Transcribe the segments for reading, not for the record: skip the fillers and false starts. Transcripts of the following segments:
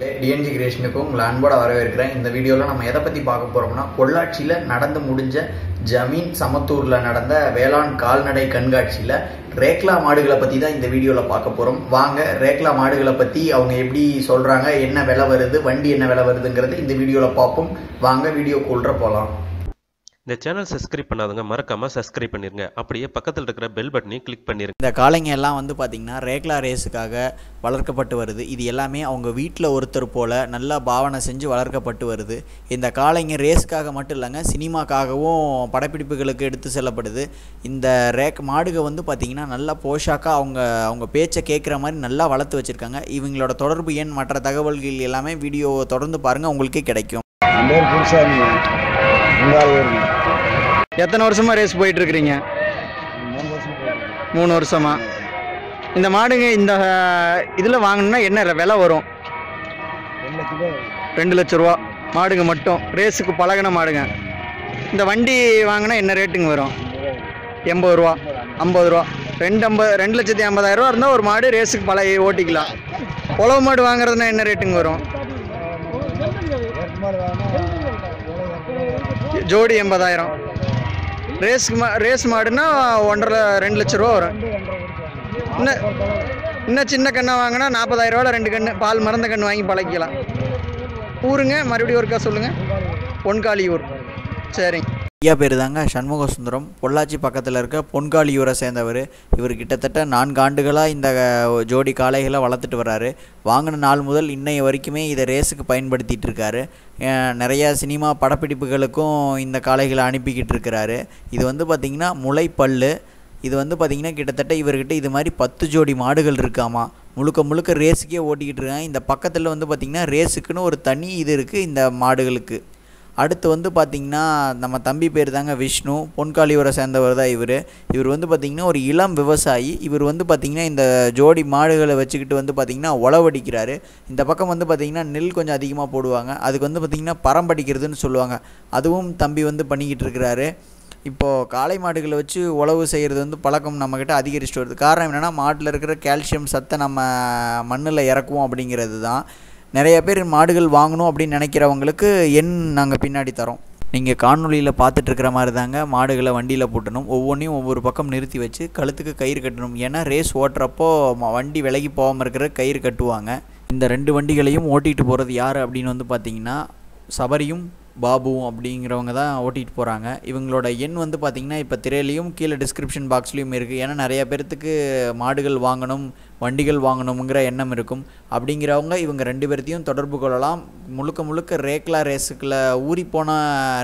TNG கிரியேஷனுக்கும் உங்களை அன்போட வரவேற்கிறேன். இந்த வீடியோவில் நம்ம எதை பற்றி பார்க்க போகிறோம்னா, பொள்ளாச்சியில் நடந்து முடிஞ்ச ஜமீன் சமத்தூரில் நடந்த வேளாண் கால்நடை கண்காட்சியில் ரேக்லா மாடுகளை பற்றி தான் இந்த வீடியோவில் பார்க்க போகிறோம். வாங்க ரேக்லா மாடுகளை பற்றி அவங்க எப்படி சொல்கிறாங்க, என்ன விலை வருது, வண்டி என்ன விலை வருதுங்கிறது இந்த வீடியோவில் பார்ப்போம். வாங்க வீடியோக்குள்ள போகலாம். இந்த சேனல் சப்ஸ்கிரைப் பண்ணாதவங்க மறக்காமல் சப்ஸ்கிரைப் பண்ணிருங்க. அப்படியே பக்கத்தில் இருக்கிற பெல் பட்டனையும் கிளிக் பண்ணிருங்க. இந்த காளைங்க எல்லாம் பார்த்தீங்கன்னா ரேக்லா ரேஸுக்காக வளர்க்கப்பட்டு வருது. இது எல்லாமே அவங்க வீட்டில் ஒருத்தர் போல் நல்லா பாவனை செஞ்சு வளர்க்கப்பட்டு வருது. இந்த காளைங்க ரேஸுக்காக மட்டும் இல்லைங்க, சினிமாக்காகவும் படப்பிடிப்புகளுக்கு எடுத்து செல்லப்படுது. இந்த மாடுக பார்த்தீங்கன்னா நல்லா போஷாக்காக அவங்க பேச்சை கேட்குற மாதிரி நல்லா வளர்த்து வச்சுருக்காங்க. இவங்களோட தொடர்பு எண் மற்ற தகவல்கள் எல்லாமே வீடியோ தொடர்ந்து பாருங்கள், உங்களுக்கே கிடைக்கும். எத்தனை வருஷமா ரேஸ் போயிட்டு இருக்கிறீங்க? 3 வருஷமா. இந்த மாடுங்க இந்த இதில் வாங்கணும்னா என்ன விலை வரும்? 2 லட்ச ரூபா மாடுங்க மட்டும், ரேஸுக்கு பழகின மாடுங்க. இந்த வண்டி வாங்கினா என்ன ரேட்டுங்க வரும்? 80 ரூபா, 50 ரூபா. 2,50,000 ரூபா இருந்தால் ஒரு மாடு ரேஸுக்கு பழகி ஓட்டிக்கலாம். உழவு மாடு வாங்குறதுனா என்ன ரேட்டுங்க வரும்? ஜோடி 80,000. ரேஸ் மாடுனா 1,50,000 2 லட்ச ரூபா வரும். இன்னும் சின்ன கண்ணை வாங்கினா 40,000 ரூபாவில் 2 கன்று பால் மறந்த கன்று வாங்கி பழகிக்கலாம். ஊருங்க மறுபடியும் ஒருக்கா சொல்லுங்கள். பொன்காளியூர். சரிங்க. ஐயா பேர் தாங்க சண்முக சுந்தரம். பொள்ளாச்சி பக்கத்தில் இருக்க பொன்காளியூரை சேர்ந்தவர். இவர் கிட்டத்தட்ட 4 ஆண்டுகளாக இந்த ஜோடி காளைகளை வளர்த்துட்டு வர்றாரு. வாங்கின நாள் முதல் இன்னைய வரைக்குமே இதை ரேஸுக்கு பயன்படுத்திகிட்டு இருக்காரு. நிறையா சினிமா படப்பிடிப்புகளுக்கும் இந்த காளைகளை அனுப்பிக்கிட்டு இருக்கிறாரு. இது பார்த்திங்கன்னா முளைப்பல்லு. இது பார்த்திங்கன்னா கிட்டத்தட்ட இவர்கிட்ட இது மாதிரி 10 ஜோடி மாடுகள் இருக்காமா. முழுக்க ரேஸுக்கே ஓட்டிக்கிட்டு இருக்காங்க. இந்த பக்கத்தில் பார்த்திங்கன்னா ரேஸுக்குன்னு ஒரு தனி இது இருக்குது இந்த மாடுகளுக்கு. அடுத்து பார்த்திங்கன்னா நம்ம தம்பி பேர் தாங்க விஷ்ணு. பொன்காளியூரை சேர்ந்தவர் தான் இவர் பார்த்திங்கன்னா ஒரு இளம் விவசாயி. இவர் பார்த்திங்கன்னா இந்த ஜோடி மாடுகளை வச்சுக்கிட்டு பார்த்திங்கன்னா உழவடிக்கிறாரு. இந்த பக்கம் பார்த்திங்கன்னா நெல் கொஞ்சம் அதிகமாக போடுவாங்க. அதுக்கு பார்த்திங்கன்னா பரம்படிக்கிறதுன்னு சொல்லுவாங்க. அதுவும் தம்பி பண்ணிக்கிட்டு இருக்கிறாரு. இப்போது காளை மாடுகளை வச்சு உழவு செய்கிறது பழக்கம் நம்மக்கிட்ட அதிகரிச்சுட்டு வருது. காரணம் என்னென்னா, மாட்டில் இருக்கிற கால்சியம் சத்தை நம்ம மண்ணில் இறக்குவோம் அப்படிங்கிறது தான். நிறைய பேர் மாடுகள் வாங்கணும் அப்படின்னு நினைக்கிறவங்களுக்கு நாங்கள் பின்னாடி தரோம். நீங்கள் காணொலியில் பார்த்துட்ருக்கிற மாதிரி தாங்க மாடுகளை வண்டியில் போட்டணும். ஒவ்வொன்றையும் ஒவ்வொரு பக்கம் நிறுத்தி வச்சு கழுத்துக்கு கயிறு கட்டணும். ஏன்னா ரேஸ் ஓட்டுறப்போ வண்டி விலகி போகாமல் இருக்கிற கயிறு கட்டுவாங்க. இந்த 2 வண்டிகளையும் ஓட்டிகிட்டு போகிறது யார் அப்படின்னு பார்த்தீங்கன்னா சபரியும் பாபுவும் அப்படிங்கிறவங்க தான் ஓட்டிகிட்டு போகிறாங்க. இவங்களோட எண் பார்த்திங்கன்னா இப்போ திரையிலையும் கீழே டிஸ்கிரிப்ஷன் பாக்ஸ்லேயும் இருக்குது. ஏன்னா நிறையா பேர்த்துக்கு மாடுகள் வாங்கணும், வண்டிகள் வாங்கணுங்கிற எண்ணம் இருக்கும். அப்படிங்கிறவங்க இவங்க 2 பேர்த்தையும் தொடர்பு கொள்ளலாம். முழுக்க ரேக்லா ரேஸுக்குள்ள ஊறி போன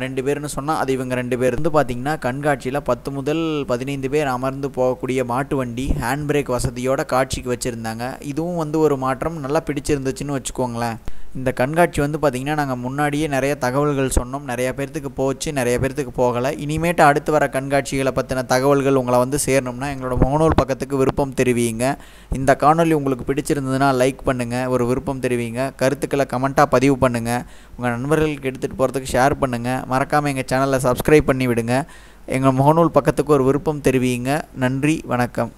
2 பேர்னு சொன்னால் அது இவங்க 2 பேர். பார்த்திங்கன்னா கண்காட்சியில் 10 முதல் 15 பேர் அமர்ந்து போகக்கூடிய மாட்டு வண்டி ஹேண்ட் பிரேக் வசதியோட காட்சிக்கு வச்சுருந்தாங்க. இதுவும் ஒரு மாற்றம் நல்லா பிடிச்சிருந்துச்சுன்னு வச்சுக்கோங்களேன். இந்த கண்காட்சி பார்த்திங்கன்னா நாங்கள் முன்னாடியே நிறைய தகவல்கள் சொன்னோம். நிறைய பேர்த்துக்கு போச்சு, நிறைய பேர்த்துக்கு போகலை. இனிமேட்டு அடுத்து வர கண்காட்சிகளை பற்றின தகவல்கள் உங்களை சேரணும்னா எங்களோட முகநூல் பக்கத்துக்கு விருப்பம் தெரிவிங்க. இந்த காணொலி உங்களுக்கு பிடிச்சிருந்ததுன்னா லைக் பண்ணுங்கள், ஒரு விருப்பம் தெரிவிங்க, கருத்துக்களை கமெண்ட்டாக பதிவு பண்ணுங்கள், உங்கள் நண்பர்களுக்கு எடுத்துகிட்டு போகிறதுக்கு ஷேர் பண்ணுங்கள். மறக்காமல் எங்கள் சேனலை சப்ஸ்கிரைப் பண்ணி விடுங்க. எங்கள் முகநூல் பக்கத்துக்கு ஒரு விருப்பம் தெரிவிங்க. நன்றி, வணக்கம்.